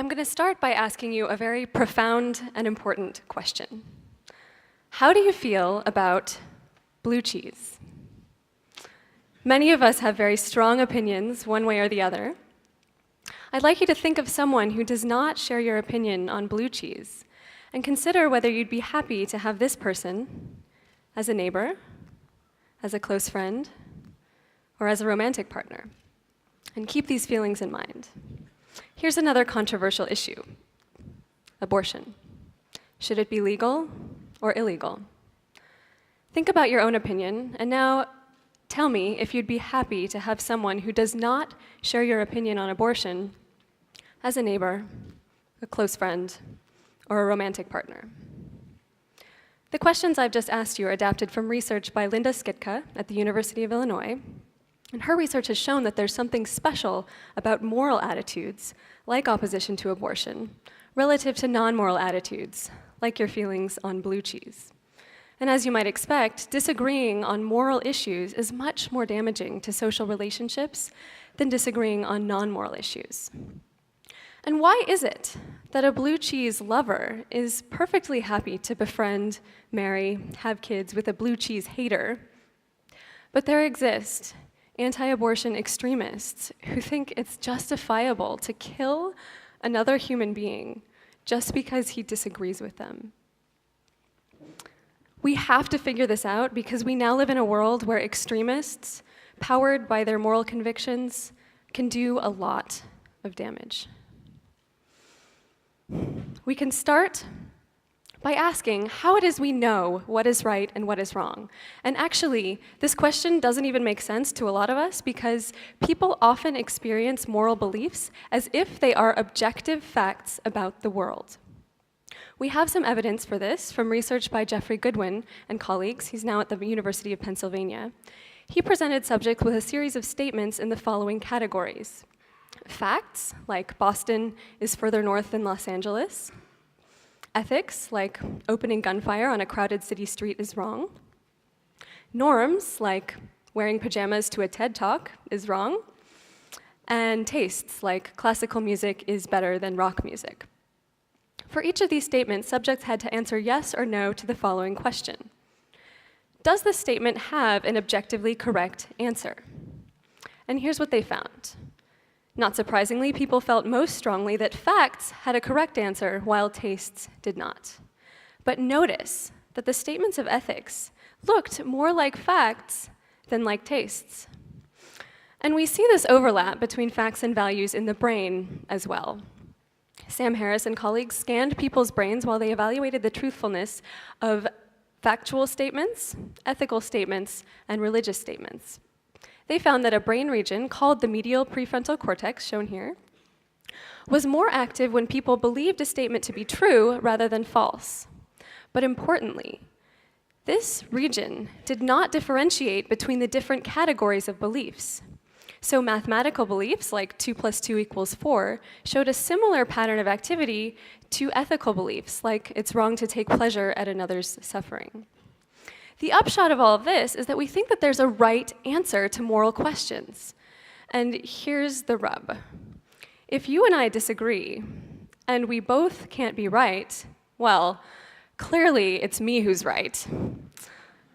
I'm going to start by asking you a very profound and important question. How do you feel about blue cheese? Many of us have very strong opinions, one way or the other. I'd like you to think of someone who does not share your opinion on blue cheese, and consider whether you'd be happy to have this person as a neighbor, as a close friend, or as a romantic partner. And keep these feelings in mind. Here's another controversial issue: abortion. Should it be legal or illegal? Think about your own opinion, and now tell me if you'd be happy to have someone who does not share your opinion on abortion as a neighbor, a close friend, or a romantic partner. The questions I've just asked you are adapted from research by Linda Skitka at the University of Illinois, and her research has shown that there's something special about moral attitudes, like opposition to abortion, relative to non-moral attitudes, like your feelings on blue cheese. And as you might expect, disagreeing on moral issues is much more damaging to social relationships than disagreeing on non-moral issues. And why is it that a blue cheese lover is perfectly happy to befriend, marry, have kids with a blue cheese hater, but there exist anti-abortion extremists who think it's justifiable to kill another human being just because he disagrees with them? We have to figure this out because we now live in a world where extremists, powered by their moral convictions, can do a lot of damage. We can start by asking how it is we know what is right and what is wrong. And actually, this question doesn't even make sense to a lot of us because people often experience moral beliefs as if they are objective facts about the world. We have some evidence for this from research by Jeffrey Goodwin and colleagues. He's now at the University of Pennsylvania. He presented subjects with a series of statements in the following categories: facts, like Boston is further north than Los Angeles; ethics, like opening gunfire on a crowded city street is wrong; norms, like wearing pajamas to a TED Talk is wrong; and tastes, like classical music is better than rock music. For each of these statements, subjects had to answer yes or no to the following question: does the statement have an objectively correct answer? And here's what they found. Not surprisingly, people felt most strongly that facts had a correct answer, while tastes did not. But notice that the statements of ethics looked more like facts than like tastes. And we see this overlap between facts and values in the brain as well. Sam Harris and colleagues scanned people's brains while they evaluated the truthfulness of factual statements, ethical statements, and religious statements. They found that a brain region called the medial prefrontal cortex, shown here, was more active when people believed a statement to be true rather than false. But importantly, this region did not differentiate between the different categories of beliefs. So mathematical beliefs, like 2 + 2 = 4, showed a similar pattern of activity to ethical beliefs, like it's wrong to take pleasure at another's suffering. The upshot of all of this is that we think that there's a right answer to moral questions. And here's the rub. If you and I disagree, and we both can't be right, well, clearly it's me who's right.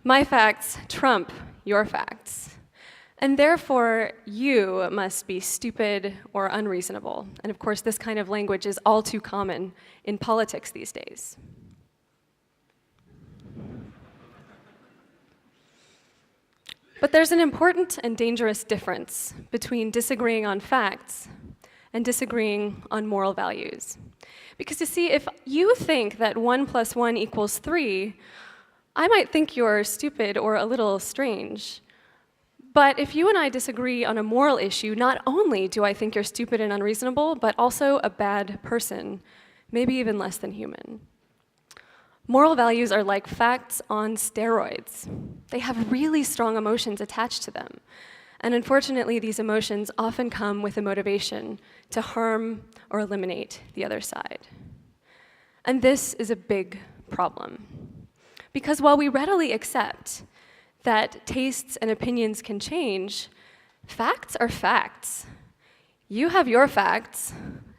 My facts trump your facts. And therefore, you must be stupid or unreasonable. And of course, this kind of language is all too common in politics these days. But there's an important and dangerous difference between disagreeing on facts and disagreeing on moral values. Because you see, if you think that 1 + 1 = 3, I might think you're stupid or a little strange. But if you and I disagree on a moral issue, not only do I think you're stupid and unreasonable, but also a bad person, maybe even less than human. Moral values are like facts on steroids. They have really strong emotions attached to them. And unfortunately, these emotions often come with a motivation to harm or eliminate the other side. And this is a big problem. Because while we readily accept that tastes and opinions can change, facts are facts. You have your facts,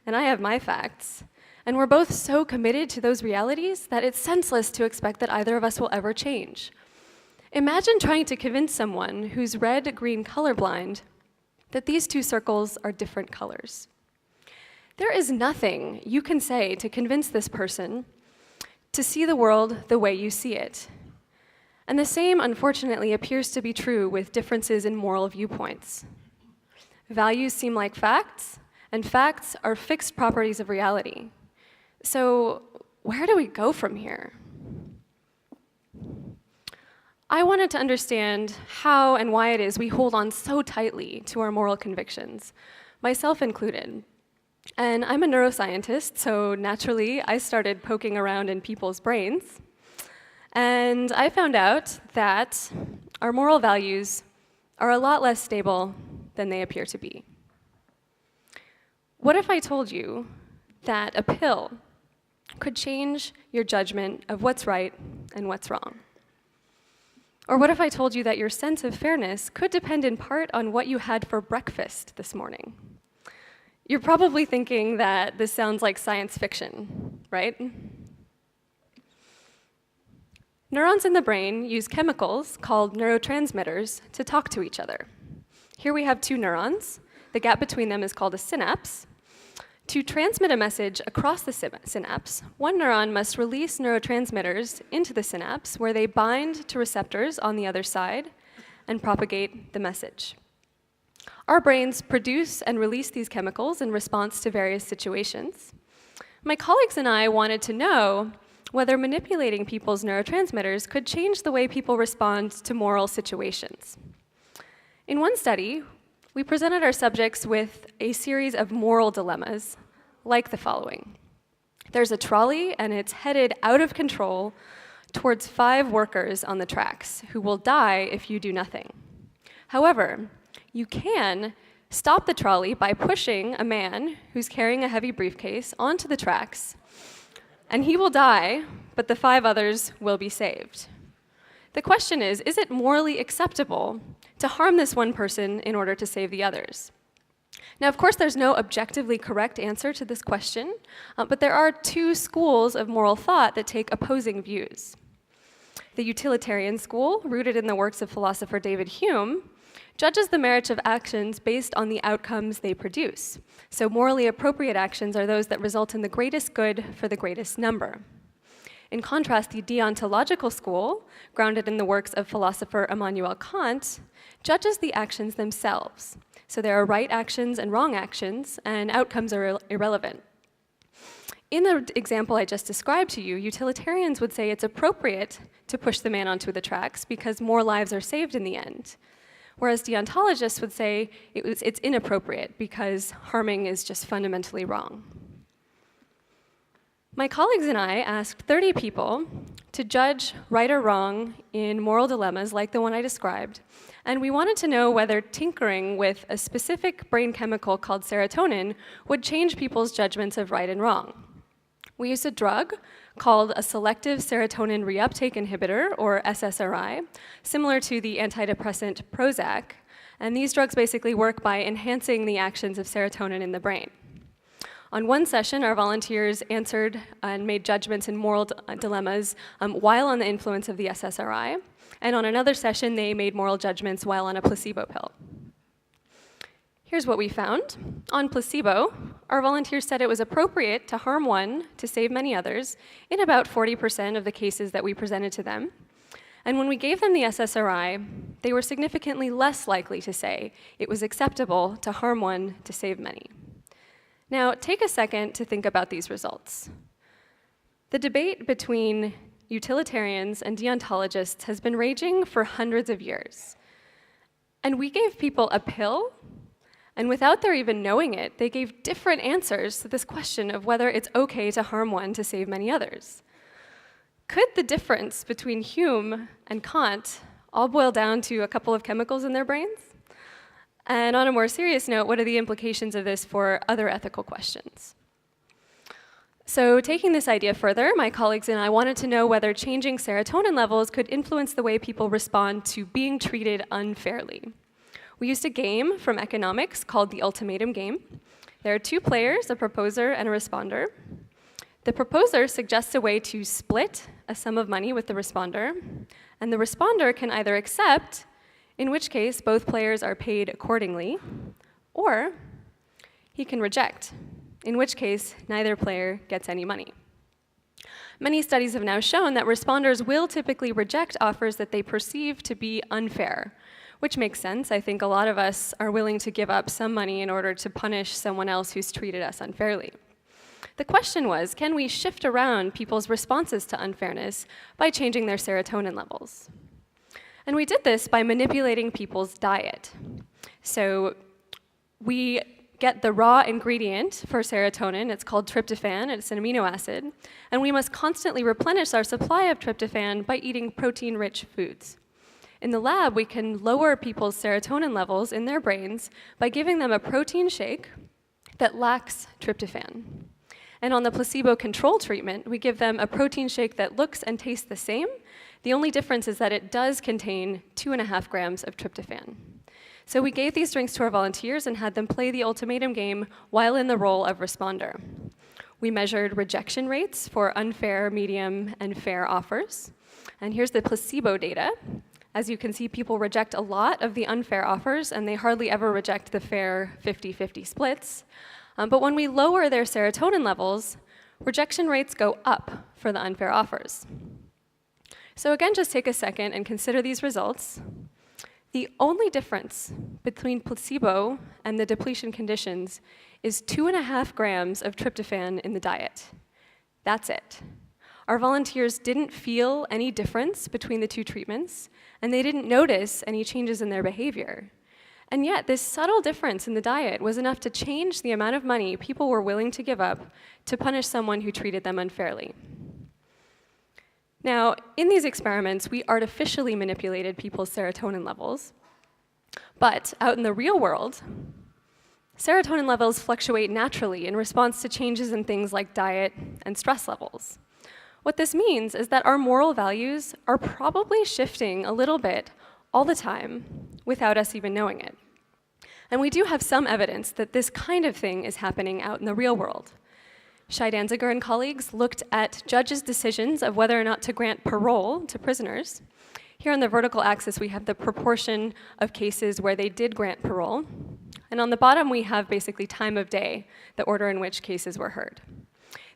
and I have my facts. And we're both so committed to those realities that it's senseless to expect that either of us will ever change. Imagine trying to convince someone who's red-green colorblind that these two circles are different colors. There is nothing you can say to convince this person to see the world the way you see it. And the same, unfortunately, appears to be true with differences in moral viewpoints. Values seem like facts, and facts are fixed properties of reality. So where do we go from here? I wanted to understand how and why it is we hold on so tightly to our moral convictions, myself included. And I'm a neuroscientist, so naturally I started poking around in people's brains. And I found out that our moral values are a lot less stable than they appear to be. What if I told you that a pill could change your judgment of what's right and what's wrong? Or what if I told you that your sense of fairness could depend in part on what you had for breakfast this morning? You're probably thinking that this sounds like science fiction, right? Neurons in the brain use chemicals called neurotransmitters to talk to each other. Here we have two neurons. The gap between them is called a synapse. To transmit a message across the synapse, one neuron must release neurotransmitters into the synapse where they bind to receptors on the other side and propagate the message. Our brains produce and release these chemicals in response to various situations. My colleagues and I wanted to know whether manipulating people's neurotransmitters could change the way people respond to moral situations. In one study, we presented our subjects with a series of moral dilemmas, like the following. There's a trolley, and it's headed out of control towards 5 workers on the tracks who will die if you do nothing. However, you can stop the trolley by pushing a man who's carrying a heavy briefcase onto the tracks, and he will die, but the 5 others will be saved. The question is it morally acceptable to harm this one person in order to save the others? Now, of course, there's no objectively correct answer to this question, but there are 2 schools of moral thought that take opposing views. The utilitarian school, rooted in the works of philosopher David Hume, judges the merits of actions based on the outcomes they produce. So morally appropriate actions are those that result in the greatest good for the greatest number. In contrast, the deontological school, grounded in the works of philosopher Immanuel Kant, judges the actions themselves. So there are right actions and wrong actions, and outcomes are irrelevant. In the example I just described to you, utilitarians would say it's appropriate to push the man onto the tracks because more lives are saved in the end. Whereas deontologists would say it's inappropriate because harming is just fundamentally wrong. My colleagues and I asked 30 people to judge right or wrong in moral dilemmas like the one I described, and we wanted to know whether tinkering with a specific brain chemical called serotonin would change people's judgments of right and wrong. We used a drug called a selective serotonin reuptake inhibitor, or SSRI, similar to the antidepressant Prozac, and these drugs basically work by enhancing the actions of serotonin in the brain. On one session, our volunteers answered and made judgments in moral dilemmas while on the influence of the SSRI, and on another session, they made moral judgments while on a placebo pill. Here's what we found. On placebo, our volunteers said it was appropriate to harm one to save many others in about 40% of the cases that we presented to them. And when we gave them the SSRI, they were significantly less likely to say it was acceptable to harm one to save many. Now, take a second to think about these results. The debate between utilitarians and deontologists has been raging for hundreds of years. And we gave people a pill, and without their even knowing it, they gave different answers to this question of whether it's okay to harm one to save many others. Could the difference between Hume and Kant all boil down to a couple of chemicals in their brains? And on a more serious note, what are the implications of this for other ethical questions? So taking this idea further, my colleagues and I wanted to know whether changing serotonin levels could influence the way people respond to being treated unfairly. We used a game from economics called the ultimatum game. There are two players, a proposer and a responder. The proposer suggests a way to split a sum of money with the responder, and the responder can either accept, in which case both players are paid accordingly, or he can reject, in which case neither player gets any money. Many studies have now shown that responders will typically reject offers that they perceive to be unfair, which makes sense. I think a lot of us are willing to give up some money in order to punish someone else who's treated us unfairly. The question was, can we shift around people's responses to unfairness by changing their serotonin levels? And we did this by manipulating people's diet. So we get the raw ingredient for serotonin. It's called tryptophan. It's an amino acid. And we must constantly replenish our supply of tryptophan by eating protein-rich foods. In the lab, we can lower people's serotonin levels in their brains by giving them a protein shake that lacks tryptophan. And on the placebo control treatment, we give them a protein shake that looks and tastes the same. The only difference is that it does contain 2.5 grams of tryptophan. So we gave these drinks to our volunteers and had them play the ultimatum game while in the role of responder. We measured rejection rates for unfair, medium, and fair offers. And here's the placebo data. As you can see, people reject a lot of the unfair offers, and they hardly ever reject the fair 50-50 splits. But when we lower their serotonin levels, rejection rates go up for the unfair offers. So again, just take a second and consider these results. The only difference between placebo and the depletion conditions is 2.5 grams of tryptophan in the diet. That's it. Our volunteers didn't feel any difference between the two treatments, and they didn't notice any changes in their behavior. And yet, this subtle difference in the diet was enough to change the amount of money people were willing to give up to punish someone who treated them unfairly. Now, in these experiments, we artificially manipulated people's serotonin levels. But out in the real world, serotonin levels fluctuate naturally in response to changes in things like diet and stress levels. What this means is that our moral values are probably shifting a little bit all the time without us even knowing it. And we do have some evidence that this kind of thing is happening out in the real world. Shai Danziger and colleagues looked at judges' decisions of whether or not to grant parole to prisoners. Here on the vertical axis, we have the proportion of cases where they did grant parole. And on the bottom, we have basically time of day, the order in which cases were heard.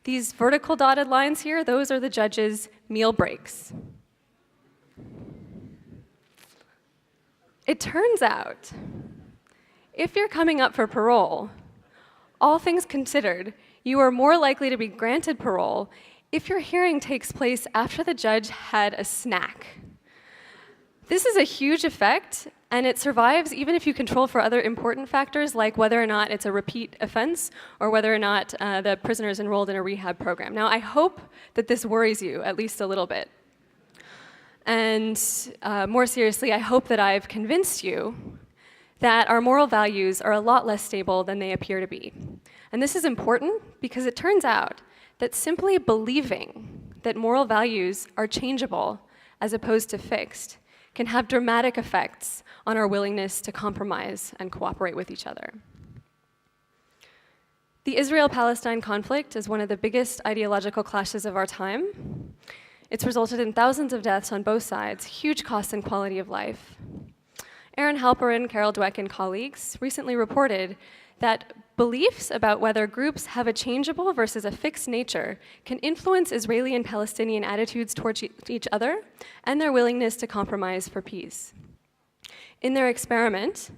These vertical dotted lines here, those are the judges' meal breaks. It turns out, if you're coming up for parole, all things considered, you are more likely to be granted parole if your hearing takes place after the judge had a snack. This is a huge effect, and it survives even if you control for other important factors like whether or not it's a repeat offense or whether or not the prisoner is enrolled in a rehab program. Now, I hope that this worries you at least a little bit. And more seriously, I hope that I've convinced you that our moral values are a lot less stable than they appear to be. And this is important because it turns out that simply believing that moral values are changeable as opposed to fixed can have dramatic effects on our willingness to compromise and cooperate with each other. The Israel-Palestine conflict is one of the biggest ideological clashes of our time. It's resulted in thousands of deaths on both sides, huge costs and quality of life. Aaron Halperin, Carol Dweck, and colleagues recently reported that beliefs about whether groups have a changeable versus a fixed nature can influence Israeli and Palestinian attitudes towards each other and their willingness to compromise for peace. In their experiment,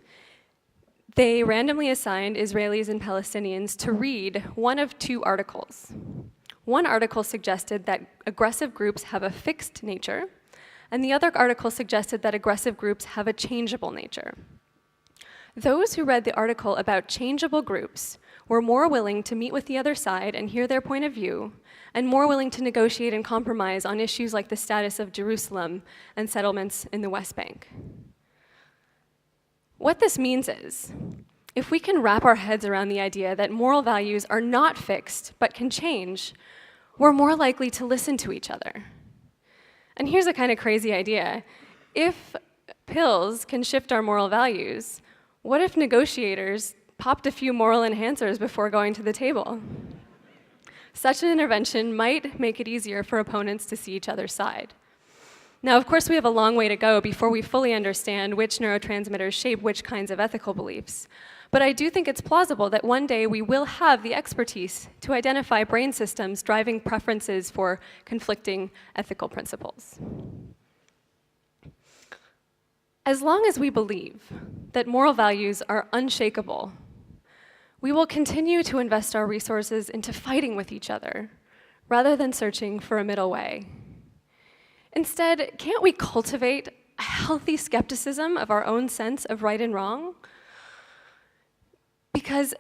they randomly assigned Israelis and Palestinians to read one of two articles. One article suggested that aggressive groups have a fixed nature, and the other article suggested that aggressive groups have a changeable nature. Those who read the article about changeable groups were more willing to meet with the other side and hear their point of view, and more willing to negotiate and compromise on issues like the status of Jerusalem and settlements in the West Bank. What this means is, if we can wrap our heads around the idea that moral values are not fixed but can change, we're more likely to listen to each other. And here's a kind of crazy idea. If pills can shift our moral values, what if negotiators popped a few moral enhancers before going to the table. Such an intervention might make it easier for opponents to see each other's side. Now, of course, we have a long way to go before we fully understand which neurotransmitters shape which kinds of ethical beliefs. But I do think it's plausible that one day we will have the expertise to identify brain systems driving preferences for conflicting ethical principles. As long as we believe that moral values are unshakable, we will continue to invest our resources into fighting with each other rather than searching for a middle way. Instead, can't we cultivate a healthy skepticism of our own sense of right and wrong? Because,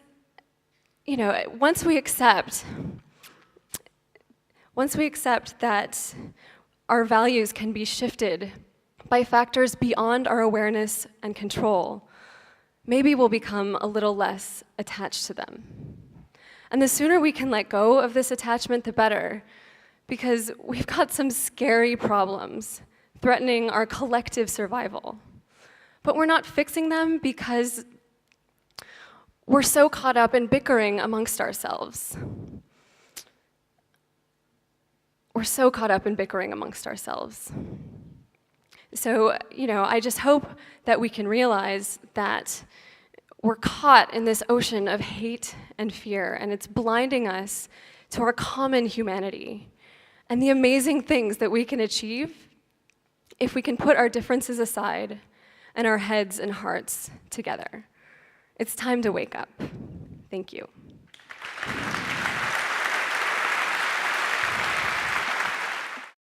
once we accept that our values can be shifted by factors beyond our awareness and control, maybe we'll become a little less attached to them. And the sooner we can let go of this attachment, the better, because we've got some scary problems threatening our collective survival. But we're not fixing them because we're so caught up in bickering amongst ourselves. We're so caught up in bickering amongst ourselves. So, I just hope that we can realize that we're caught in this ocean of hate and fear, and it's blinding us to our common humanity and the amazing things that we can achieve if we can put our differences aside and our heads and hearts together. It's time to wake up. Thank you.